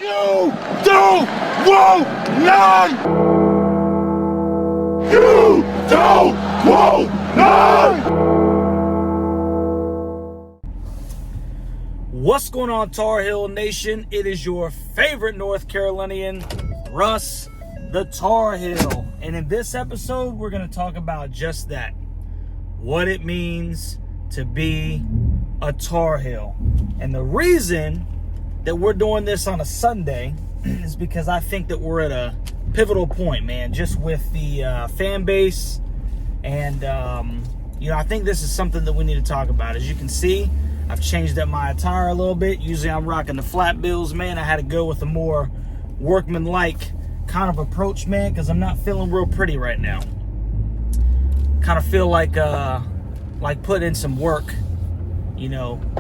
You don't want none! You don't want none! What's going on, Tar Heel Nation? It is your favorite North Carolinian, Russ, the Tar Heel. And in this episode, we're going to talk about just that. What it means to be a Tar Heel. And the reason that we're doing this on a Sunday is because I think that we're at a pivotal point, man, just with the fan base. And, I think this is something that we need to talk about. As you can see, I've changed up my attire a little bit. Usually I'm rocking the flat bills, man. I had to go with a more workman-like kind of approach, man, because I'm not feeling real pretty right now. Kind of feel like put in some work,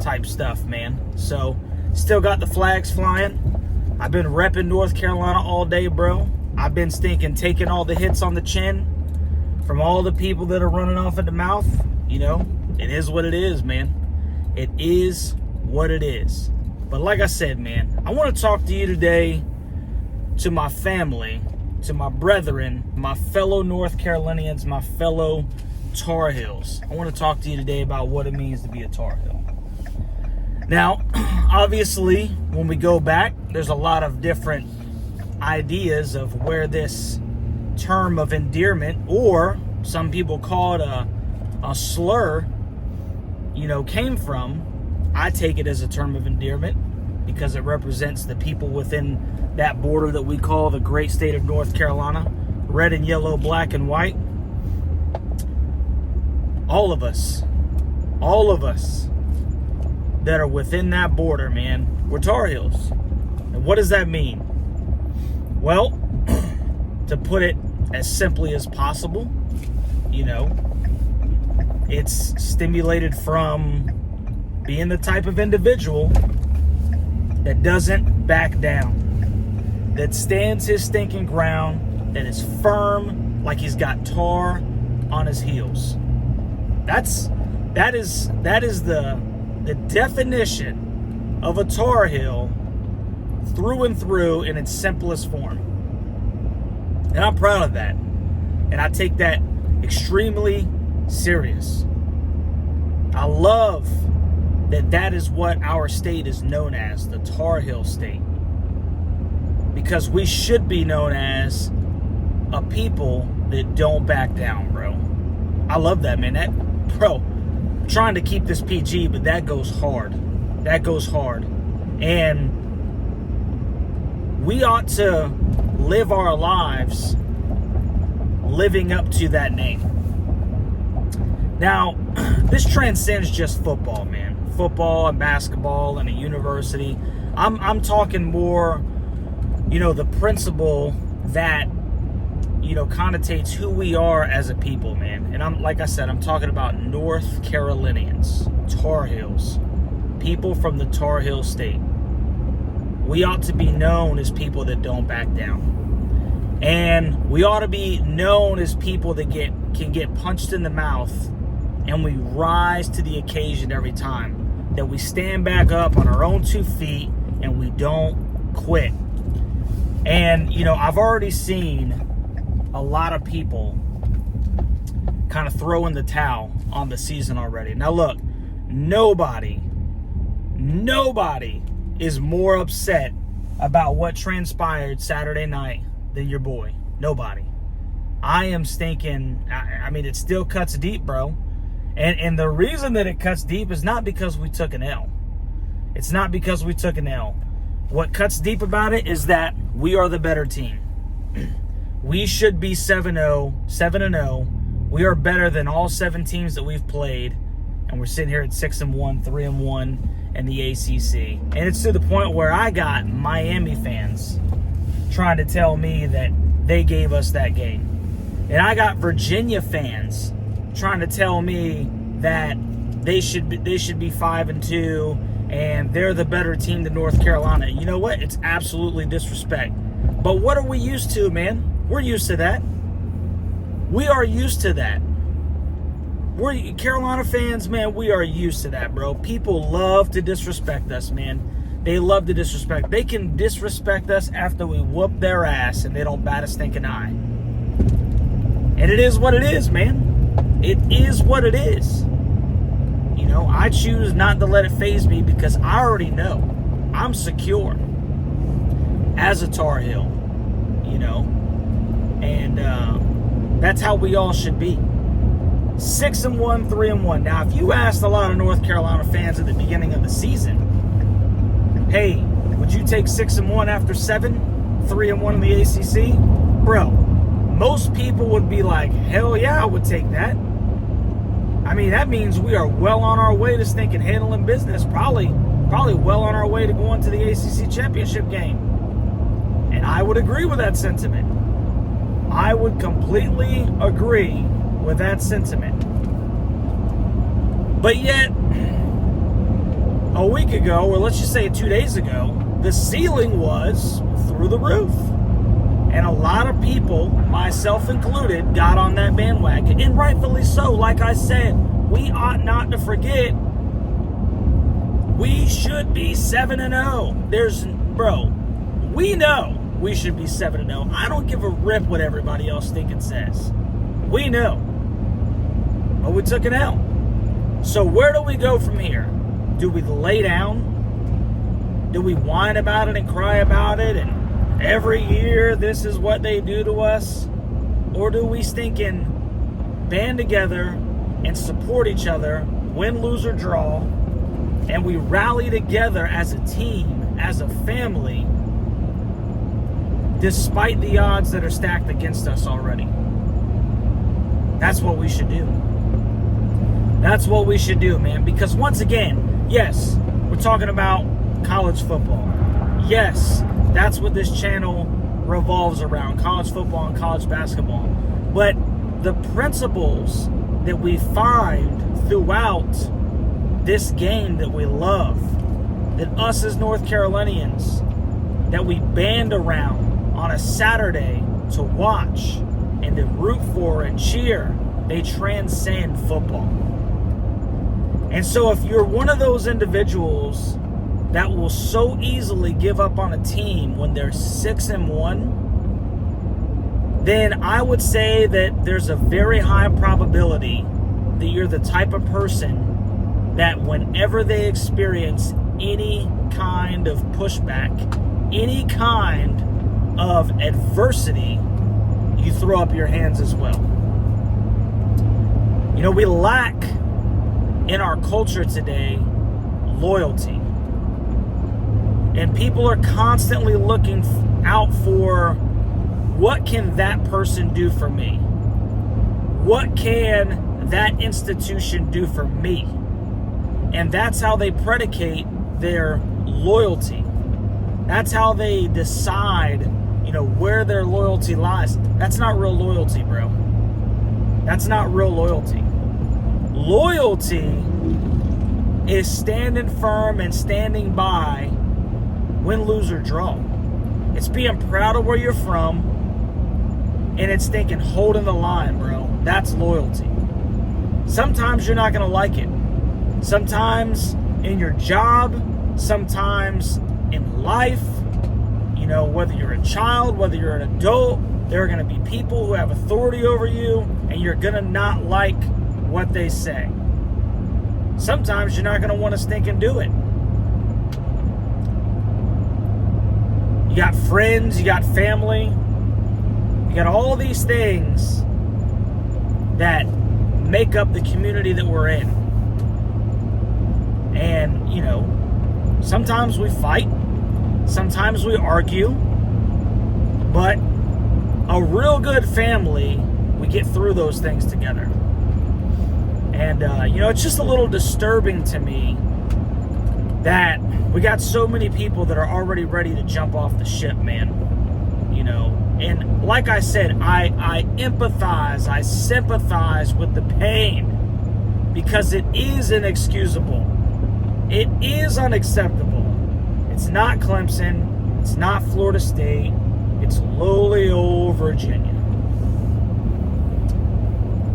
type stuff, man. So, still got the flags flying. I've been repping North Carolina all day, bro. I've been taking all the hits on the chin from all the people that are running off at the mouth. It is what it is, man. It is what it is. But like I said, man, I want to talk to you today, to my family, to my brethren, my fellow North Carolinians, my fellow Tar Heels. I want to talk to you today about what it means to be a Tar Heel. Now, obviously, when we go back, there's a lot of different ideas of where this term of endearment, or some people call it a slur, came from. I take it as a term of endearment because it represents the people within that border that we call the great state of North Carolina, red and yellow, black and white. All of us that are within that border, man, we're Tar Heels. And what does that mean? Well, to put it as simply as possible, it's stimulated from being the type of individual that doesn't back down, that stands his stinking ground, that is firm like he's got tar on his heels. That is the definition of a Tar Heel through and through in its simplest form. And I'm proud of that. And I take that extremely serious. I love that is what our state is known as, the Tar Heel state. Because we should be known as a people that don't back down, bro. I love that, man. I'm trying to keep this PG, but that goes hard. That goes hard. And we ought to live our lives living up to that name. Now, this transcends just football, man. Football and basketball and a university. I'm talking more, the principle that, connotates who we are as a people, man. And I'm talking about North Carolinians, Tar Heels, people from the Tar Heel state. We ought to be known as people that don't back down. And we ought to be known as people that can get punched in the mouth, and we rise to the occasion every time. That we stand back up on our own 2 feet and we don't quit. And, I've already seen a lot of people kind of throwing the towel on the season already. Now look, nobody is more upset about what transpired Saturday night than your boy. Nobody. I am stinking, it still cuts deep, bro. And the reason that it cuts deep is not because we took an L. It's not because we took an L. What cuts deep about it is that we are the better team. We should be 7-0. We are better than all 7 teams that we've played. And we're sitting here at 6-1, 3-1 in the ACC. And it's to the point where I got Miami fans trying to tell me that they gave us that game. And I got Virginia fans trying to tell me that they should be 5-2 and they're the better team than North Carolina. You know what? It's absolutely disrespect. But what are we used to, man? We're used to that. We are used to that. We're Carolina fans, man. We are used to that, bro. People love to disrespect us, man. They love to disrespect. They can disrespect us after we whoop their ass and they don't bat a stinking eye. And it is what it is, man. It is what it is. You know, I choose not to let it faze me because I already know I'm secure as a Tar Heel, you know, and that's how we all should be. 6-1, 3-1. Now, if you asked a lot of North Carolina fans at the beginning of the season, hey, would you take 6-1 after 3-1 in the ACC? Bro, most people would be like, hell yeah, I would take that. I mean, that means we are well on our way to stinking handling business. Probably well on our way to going to the ACC championship game. And I would agree with that sentiment. I would completely agree with that sentiment. But yet, a week ago, or let's just say 2 days ago, the ceiling was through the roof. And a lot of people, myself included, got on that bandwagon. And rightfully so. Like I said, we ought not to forget we should be 7-0. We know we should be 7-0. I don't give a rip what everybody else thinking says. We know. But we took an L. So where do we go from here? Do we lay down? Do we whine about it and cry about it? And every year this is what they do to us? Or do we stinking band together and support each other, win, lose, or draw, and we rally together as a team, as a family, despite the odds that are stacked against us already? That's what we should do. That's what we should do, man. Because once again, yes, we're talking about college football. Yes, that's what this channel revolves around, college football and college basketball. But the principles that we find throughout this game that we love, that us as North Carolinians, that we band around on a Saturday to watch and to root for and cheer, they transcend football. And so if you're one of those individuals that will so easily give up on a team when they're 6-1, then I would say that there's a very high probability that you're the type of person that whenever they experience any kind of pushback, any kind of adversity, you throw up your hands as well. You know, we lack in our culture today loyalty. And people are constantly looking out for, what can that person do for me? What can that institution do for me? And that's how they predicate their loyalty. That's how they decide, you know, where their loyalty lies. That's not real loyalty, bro. That's not real loyalty. Loyalty is standing firm and standing by, win, lose, or draw. It's being proud of where you're from, and it's thinking holding the line, bro. That's loyalty. Sometimes you're not going to like it. Sometimes in your job, sometimes in life, you know, whether you're a child, whether you're an adult, there are going to be people who have authority over you, and you're going to not like what they say. Sometimes you're not going to want to stink and do it. You got friends, you got family, you got all these things that make up the community that we're in. And, you know, sometimes we fight, sometimes we argue, but a real good family, we get through those things together. And, you know, it's just a little disturbing to me that we got so many people that are already ready to jump off the ship, man. You know, and like I said, I empathize, I sympathize with the pain, because it is inexcusable. It is unacceptable. It's not Clemson. It's not Florida State. It's lowly old Virginia.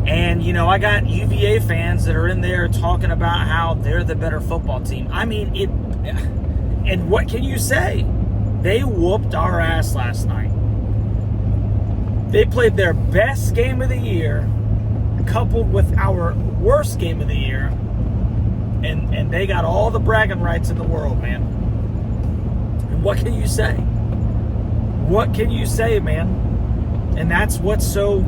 And, you know, I got UVA fans that are in there talking about how they're the better football team. I mean, And what can you say? They whooped our ass last night. They played their best game of the year, coupled with our worst game of the year, and they got all the bragging rights in the world, man. And what can you say? What can you say, man? And that's what's so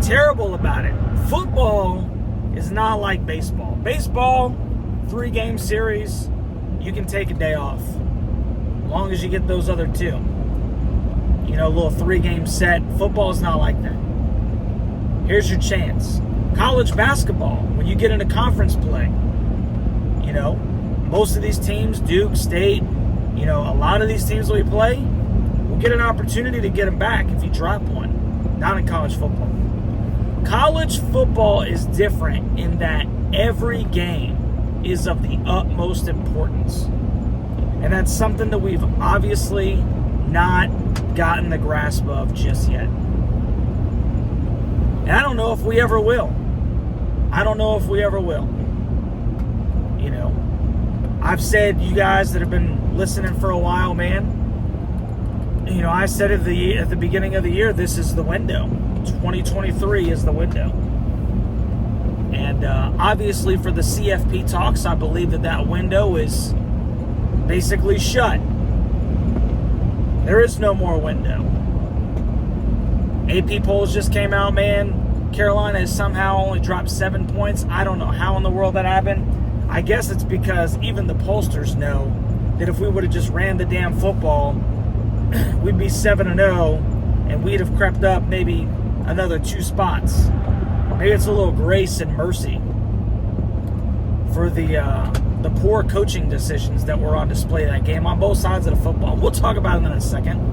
terrible about it. Football is not like baseball. Baseball, 3-game series, you can take a day off, as long as you get those other 2. You know, a little 3-game set. Football is not like that. Here's your chance. College basketball, when you get into conference play, you know, most of these teams, Duke, State, you know, a lot of these teams that we play, we'll get an opportunity to get them back if you drop one. Not in college football. College football is different in that every game is of the utmost importance. And that's something that we've obviously not gotten the grasp of just yet. And I don't know if we ever will. I don't know if we ever will. You know, I've said, you guys that have been listening for a while, man, you know, I said at the beginning of the year, this is the window. 2023 is the window. And obviously for the CFP talks, I believe that window is basically shut. There is no more window. AP polls just came out, man. Carolina has somehow only dropped 7 points. I don't know how in the world that happened. I guess it's because even the pollsters know that if we would have just ran the damn football, we'd be 7-0, and we'd have crept up maybe another 2 spots. Maybe it's a little grace and mercy for the poor coaching decisions that were on display that game on both sides of the football. We'll talk about it in a second.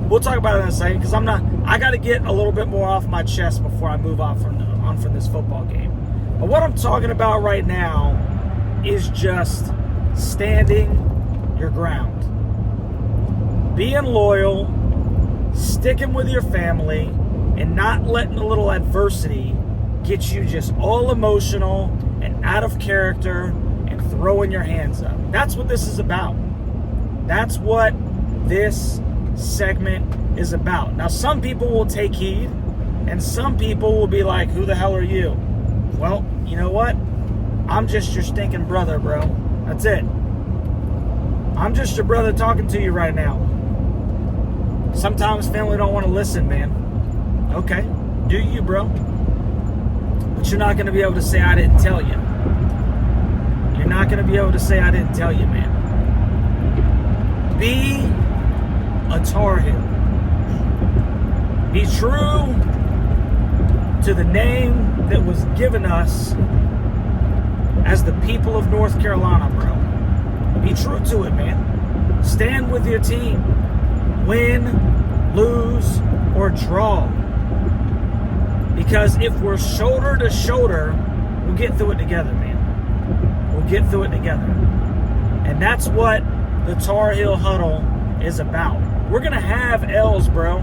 Because I got to get a little bit more off my chest before I move on from this football game. But what I'm talking about right now is just standing your ground. Being loyal, sticking with your family, and not letting a little adversity get you just all emotional and out of character and throwing your hands up. That's what this is about. That's what this segment is about. Now, some people will take heed, and some people will be like, who the hell are you? Well, you know what? I'm just your stinking brother, bro. That's it. I'm just your brother talking to you right now. Sometimes family don't want to listen, man. Okay, do you, bro? But you're not going to be able to say I didn't tell you. You're not going to be able to say I didn't tell you, man. Be a Tar Heel. Be true to the name that was given us as the people of North Carolina, bro. Be true to it, man. Stand with your team. Win, lose, or draw. Because if we're shoulder to shoulder, we'll get through it together, man. We'll get through it together. And that's what the Tar Heel Huddle is about. We're going to have L's, bro.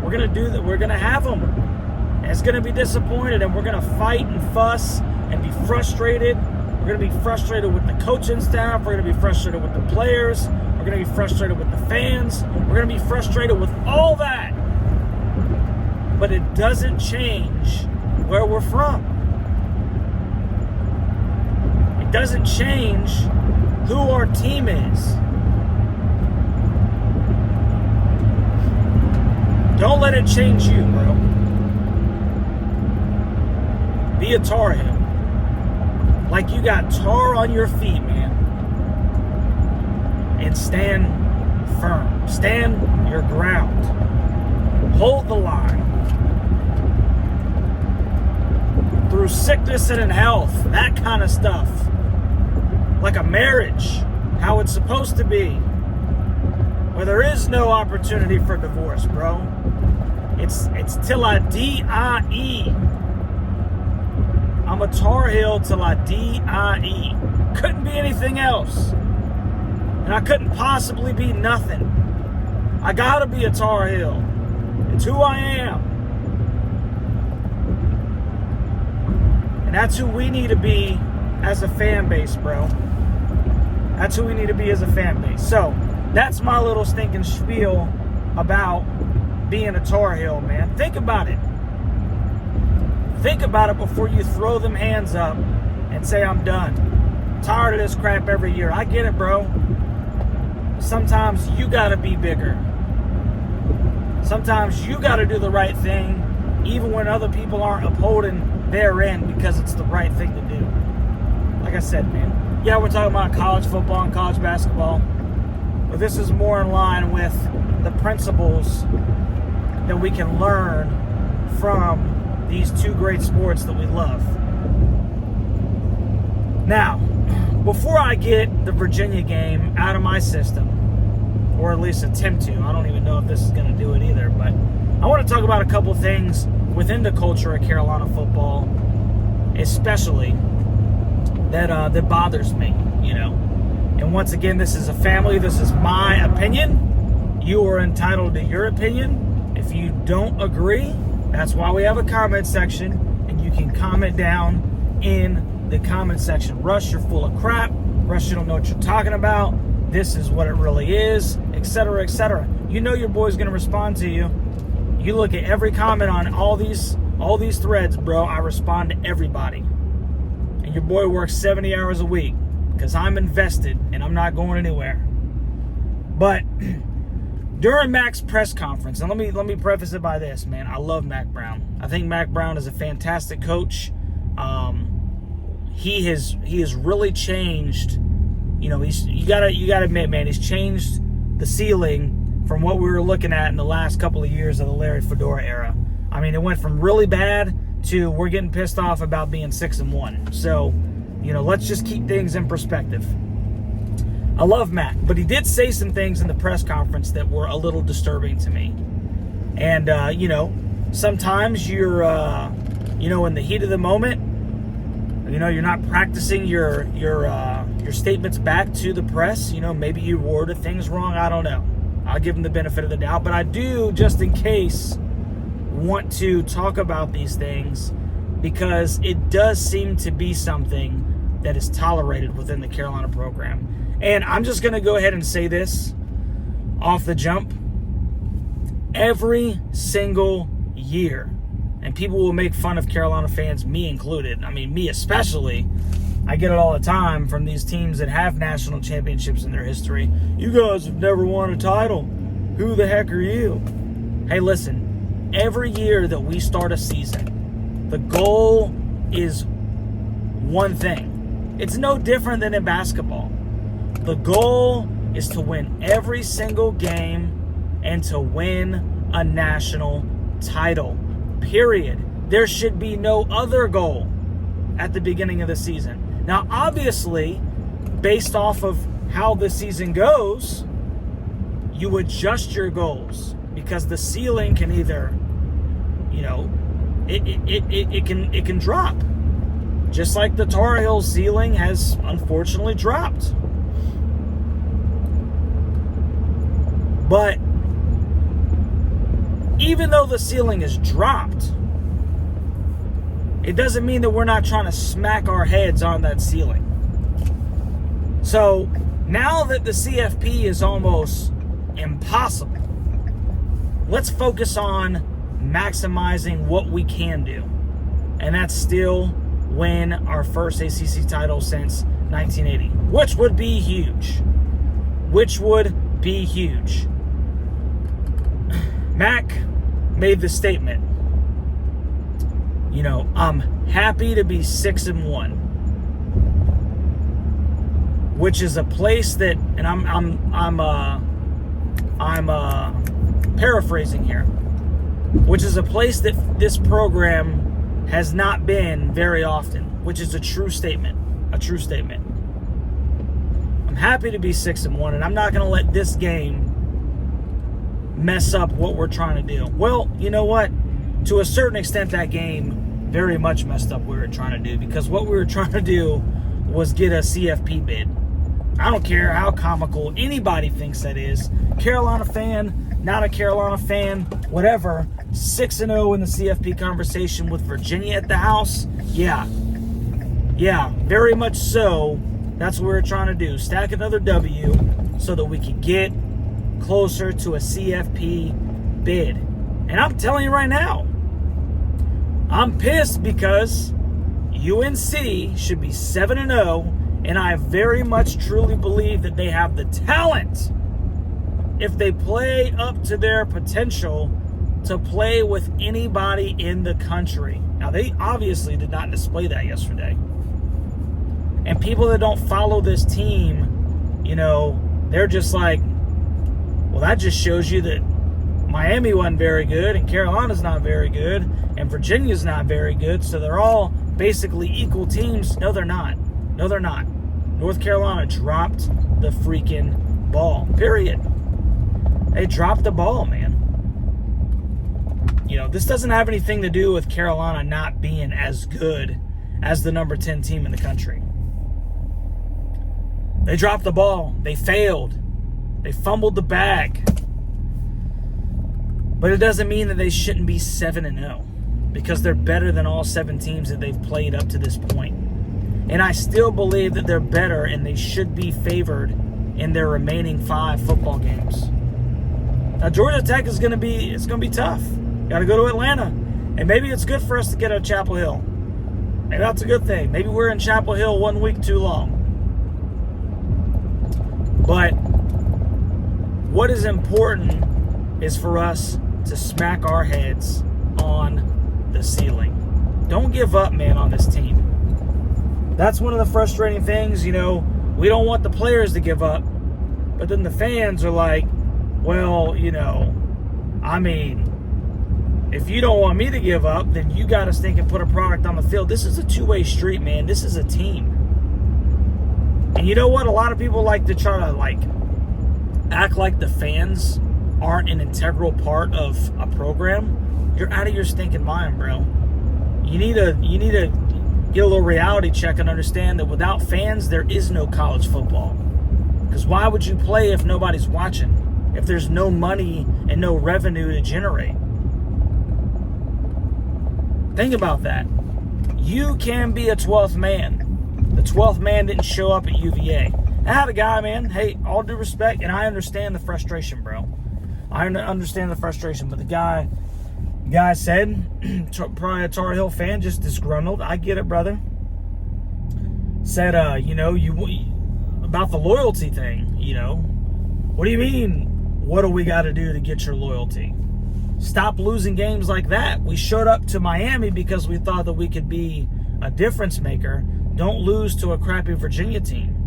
We're going to do that. We're going to have them. And it's going to be disappointed, and we're going to fight and fuss and be frustrated. We're going to be frustrated with the coaching staff. We're going to be frustrated with the players. We're going to be frustrated with the fans. We're going to be frustrated with all that. But it doesn't change where we're from. It doesn't change who our team is. Don't let it change you, bro. Be a Tar Heel. Like you got tar on your feet, man. And stand firm. Stand your ground. Hold the line. Through sickness and in health, that kind of stuff. Like a marriage, how it's supposed to be. Where there is no opportunity for divorce, bro. It's till I die. I'm a Tar Heel till I die. Couldn't be anything else. And I couldn't possibly be nothing. I gotta be a Tar Heel. It's who I am. And that's who we need to be as a fan base, bro. That's who we need to be as a fan base. So that's my little stinking spiel about being a Tar Heel, man. Think about it. Think about it before you throw them hands up and say, I'm done. I'm tired of this crap every year. I get it, bro. Sometimes you got to be bigger. Sometimes you got to do the right thing, even when other people aren't upholding their end, because it's the right thing to do. Like I said, man. Yeah, we're talking about college football and college basketball, but this is more in line with the principles that we can learn from these two great sports that we love. Now, before I get the Virginia game out of my system, or at least attempt to, I don't even know if this is going to do it either, but I want to talk about a couple things within the culture of Carolina football, especially that bothers me, you know. And once again, this is a family. This is my opinion. You are entitled to your opinion. If you don't agree, that's why we have a comment section, and you can comment down in the comment section. Russ, you're full of crap. Russ, you don't know what you're talking about. This is what it really is, etc., etc. You know your boy's going to respond to you. You look at every comment on all these threads, bro. I respond to everybody. And your boy works 70 hours a week because I'm invested and I'm not going anywhere. But during Mac's press conference, and let me preface it by this, man. I love Mac Brown. I think Mac Brown is a fantastic coach. He has really changed. You know, you gotta admit, man, he's changed the ceiling from what we were looking at in the last couple of years of the Larry Fedora era. I mean, it went from really bad to we're getting pissed off about being 6-1. So, you know, let's just keep things in perspective. I love Mac, but he did say some things in the press conference that were a little disturbing to me. And you know, sometimes you're you know, in the heat of the moment, you know, you're not practicing your statements back to the press. You know, maybe you worded things wrong. I don't know. I'll give him the benefit of the doubt. But I do, just in case, want to talk about these things because it does seem to be something that is tolerated within the Carolina program. And I'm just going to go ahead and say this off the jump. Every single year, and people will make fun of Carolina fans, me included. I mean, me especially. I get it all the time from these teams that have national championships in their history. You guys have never won a title. Who the heck are you? Hey, listen. Every year that we start a season, the goal is one thing. It's no different than in basketball. The goal is to win every single game and to win a national title. Period. There should be no other goal at the beginning of the season. Now, obviously, based off of how the season goes, you adjust your goals because the ceiling can either, you know, it can drop. Just like the Tar Heels ceiling has unfortunately dropped. But even though the ceiling is dropped, it doesn't mean that we're not trying to smack our heads on that ceiling. So now that the CFP is almost impossible, let's focus on maximizing what we can do. And that's still win our first ACC title since 1980, which would be huge. Mac made the statement, you know, I'm happy to be 6-1, which is a place that, and I'm paraphrasing here, which is a place that this program has not been very often, which is a true statement. I'm happy to be 6-1, and I'm not going to let this game mess up what we're trying to do. Well, you know what? To a certain extent, that game very much messed up what we were trying to do, because what we were trying to do was get a CFP bid. I don't care how comical anybody thinks that is. Carolina fan, not a Carolina fan, whatever. 6-0 in the CFP conversation with Virginia at the house. Yeah, very much so. That's what we're trying to do. Stack another W so that we can get closer to a CFP bid. And I'm telling you right now, I'm pissed because UNC should be 7-0, and I very much truly believe that they have the talent, if they play up to their potential, to play with anybody in the country. Now, they obviously did not display that yesterday. And people that don't follow this team, they're just like, well, that just shows you that Miami wasn't very good, and Carolina's not very good, and Virginia's not very good, so they're all basically equal teams. No, they're not. No, they're not. North Carolina dropped the freaking ball, period. They dropped the ball, man. This doesn't have anything to do with Carolina not being as good as the number 10 team in the country. They dropped the ball. They failed. They fumbled the bag. But it doesn't mean that they shouldn't be 7-0, because they're better than all 7 teams that they've played up to this point. And I still believe that they're better, and they should be favored in their remaining 5 football games. Now, Georgia Tech is going to be tough. Got to go to Atlanta. And maybe it's good for us to get out of Chapel Hill. Maybe that's a good thing. Maybe we're in Chapel Hill 1 week too long. But what is important is for us to smack our heads on the ceiling. Don't give up, man, on this team. That's one of the frustrating things. We don't want the players to give up. But then the fans are like, well, if you don't want me to give up, then you got to stink and put a product on the field. This is a two-way street, man. This is a team. And you know what? A lot of people like to try to, act like the fans aren't an integral part of a program. You're out of your stinking mind, bro. You need to get a little reality check and understand that without fans, there is no college football. Because why would you play if nobody's watching? If there's no money and no revenue to generate? Think about that. You can be a 12th man. The 12th man didn't show up at UVA. I had a guy, man, hey, all due respect, and I understand the frustration, bro. I understand the frustration, but the guy said, probably a Tar Heel fan, just disgruntled. I get it, brother. Said, about the loyalty thing, What do you mean, what do we got to do to get your loyalty? Stop losing games like that. We showed up to Miami because we thought that we could be a difference maker. Don't lose to a crappy Virginia team.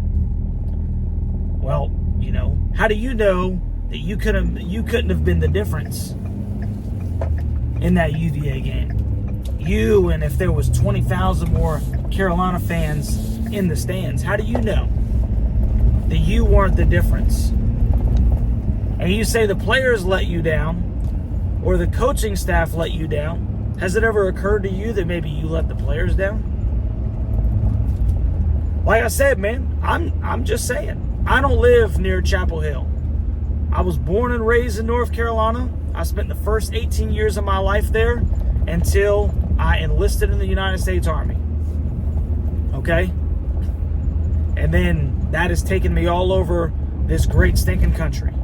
Well, how do you know that you couldn't have been the difference in that UVA game? And if there was 20,000 more Carolina fans in the stands, how do you know that you weren't the difference? And you say the players let you down, or the coaching staff let you down. Has it ever occurred to you that maybe you let the players down? Like I said, man, I'm just saying. I don't live near Chapel Hill. I was born and raised in North Carolina. I spent the first 18 years of my life there until I enlisted in the United States Army. Okay? And then that has taken me all over this great stinking country.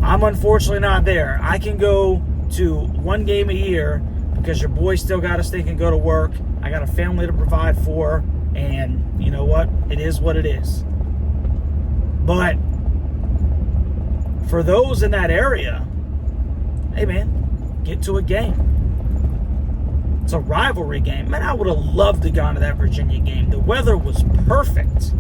I'm unfortunately not there. I can go to one game a year because your boy still got to stink and go to work. I got a family to provide for, and you know what? It is what it is. But for those in that area, hey man, get to a game. It's a rivalry game. Man, I would have loved to go to that Virginia game. The weather was perfect.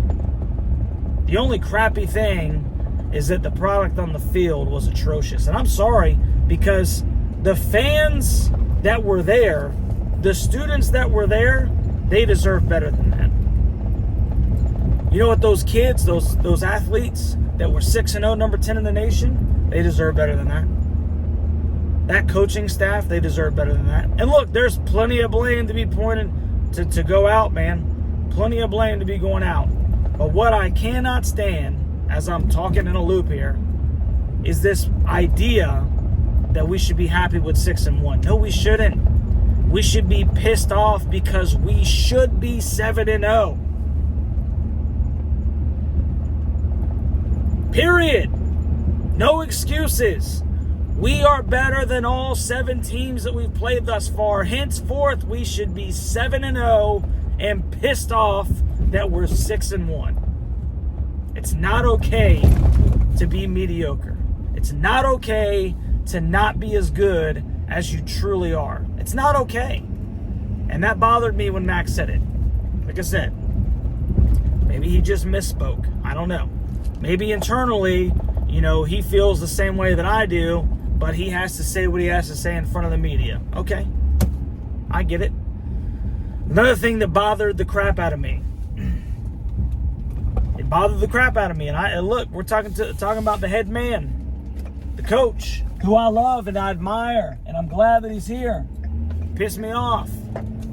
The only crappy thing is that the product on the field was atrocious. And I'm sorry, because the fans that were there, the students that were there, they deserve better than that. You know what, those kids, those athletes that were 6-0, number 10 in the nation, they deserve better than that. That coaching staff, they deserve better than that. And look, there's plenty of blame to be pointed to go out, man. Plenty of blame to be going out. But what I cannot stand, as I'm talking in a loop here, is this idea that we should be happy with 6-1. No, we shouldn't. We should be pissed off because we should be 7-0. Period. No excuses. We are better than all 7 teams that we've played thus far. Henceforth, we should be 7-0 and pissed off that we're 6-1. It's not okay to be mediocre. It's not okay to not be as good as you truly are. It's not okay. And that bothered me when Max said it. Like I said, maybe he just misspoke. I don't know. Maybe internally, he feels the same way that I do, but he has to say what he has to say in front of the media. Okay. I get it. Another thing that bothered the crap out of me. It bothered the crap out of me. And look, we're talking about the head man, the coach, who I love and I admire, and I'm glad that he's here. Pissed me off.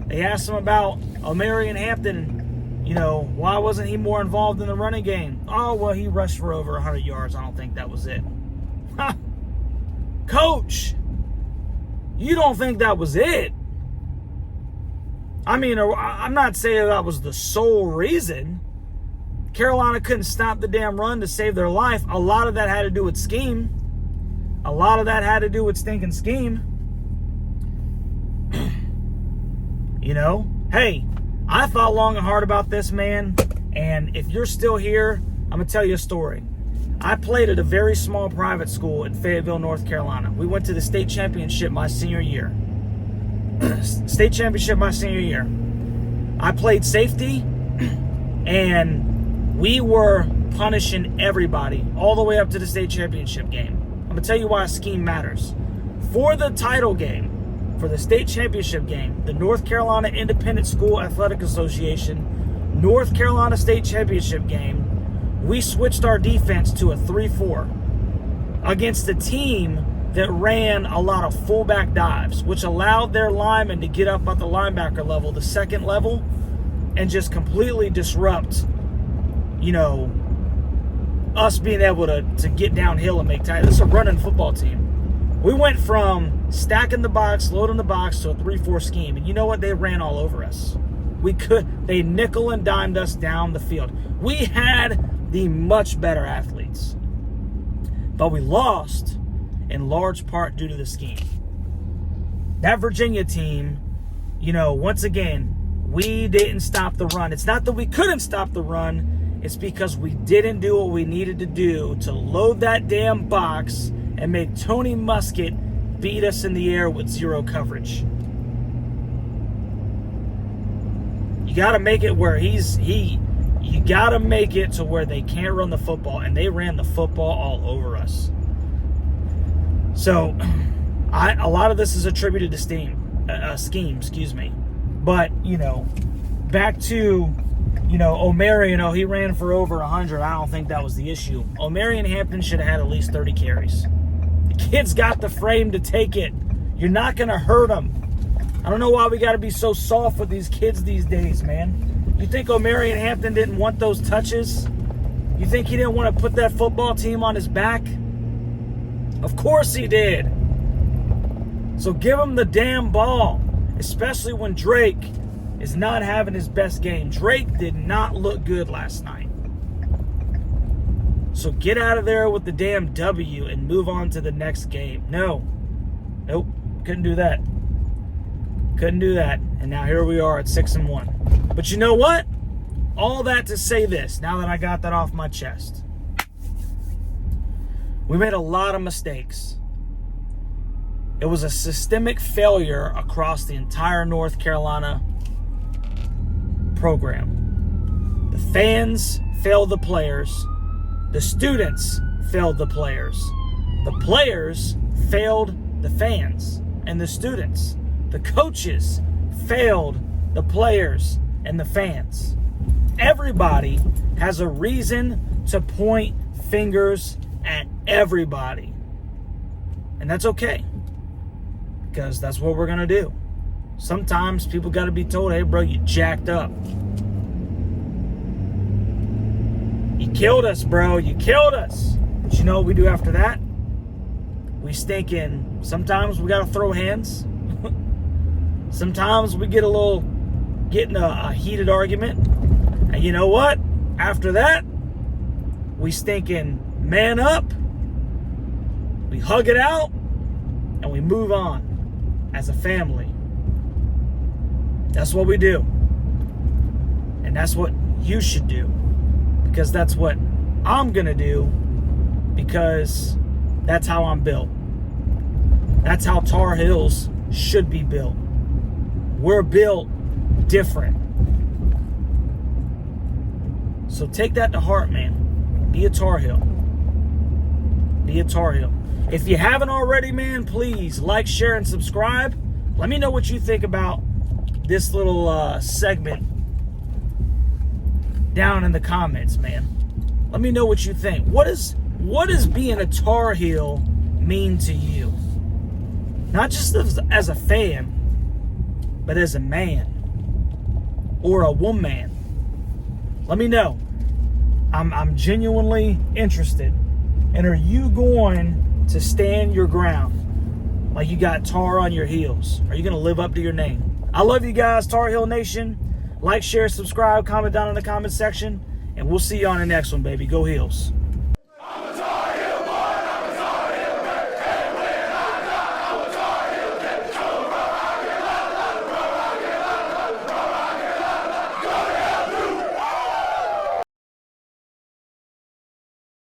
They asked him about Omarion Hampton. Why wasn't he more involved in the running game? Oh, well, he rushed for over 100 yards. I don't think that was it. Ha! Coach, you don't think that was it? I mean, I'm not saying that was the sole reason. Carolina couldn't stop the damn run to save their life. A lot of that had to do with scheme. A lot of that had to do with stinking scheme. Hey, I thought long and hard about this, man. And if you're still here, I'm going to tell you a story. I played at a very small private school in Fayetteville, North Carolina. We went to the state championship my senior year. I played safety, and we were punishing everybody all the way up to the state championship game. I'm going to tell you why scheme matters. For the title game, for the state championship game, the North Carolina Independent School Athletic Association North Carolina State Championship game, we switched our defense to a 3-4 against a team that ran a lot of fullback dives, which allowed their linemen to get up at the linebacker level, the second level, and just completely disrupt, us being able to get downhill and make tackles. This is a running football team. We went from stacking the box, loading the box, to a 3-4 scheme. And you know what? They ran all over us. They nickel and dimed us down the field. We had the much better athletes. But we lost in large part due to the scheme. That Virginia team, once again, we didn't stop the run. It's not that we couldn't stop the run. It's because we didn't do what we needed to do to load that damn box and make Tony Muskett beat us in the air with zero coverage. You got to make it where you got to make it to where they can't run the football, and they ran the football all over us. So, a lot of this is attributed to scheme, But, back to, Omarion, he ran for over 100. I don't think that was the issue. Omarion Hampton should have had at least 30 carries. The kid's got the frame to take it. You're not going to hurt him. I don't know why we got to be so soft with these kids these days, man. You think Omarion Hampton didn't want those touches? You think he didn't want to put that football team on his back? Of course he did. So give him the damn ball, especially when Drake is not having his best game. Drake did not look good last night. So get out of there with the damn W and move on to the next game. Nope, couldn't do that. And now here we are at 6-1. But you know what? All that to say this, now that I got that off my chest. We made a lot of mistakes. It was a systemic failure across the entire North Carolina program. The fans failed the players. The students failed the players. The players failed the fans and the students. The coaches failed the players and the fans. Everybody has a reason to point fingers at everybody. And that's okay, because that's what we're going to do. Sometimes people got to be told, hey, bro, you jacked up. You killed us, bro. You killed us. But you know what we do after that? We stink in. Sometimes we got to throw hands. Sometimes we get in a heated argument. And you know what? After that, we stink in man up, we hug it out, and we move on as a family. That's what we do. And that's what you should do. Because that's what I'm going to do. Because that's how I'm built. That's how Tar Heels should be built. We're built different. So take that to heart, man. Be a Tar Heel. Be a Tar Heel. If you haven't already, man, please like, share, and subscribe. Let me know what you think about this little segment down in the comments, man. Let me know what you think. What does being a Tar Heel mean to you? Not just as a fan, but as a man or a woman. Let me know. I'm genuinely interested. And are you going to stand your ground like you got tar on your heels? Are you going to live up to your name? I love you guys, Tar Heel Nation. Like, share, subscribe, comment down in the comment section. And we'll see you on the next one, baby. Go Heels.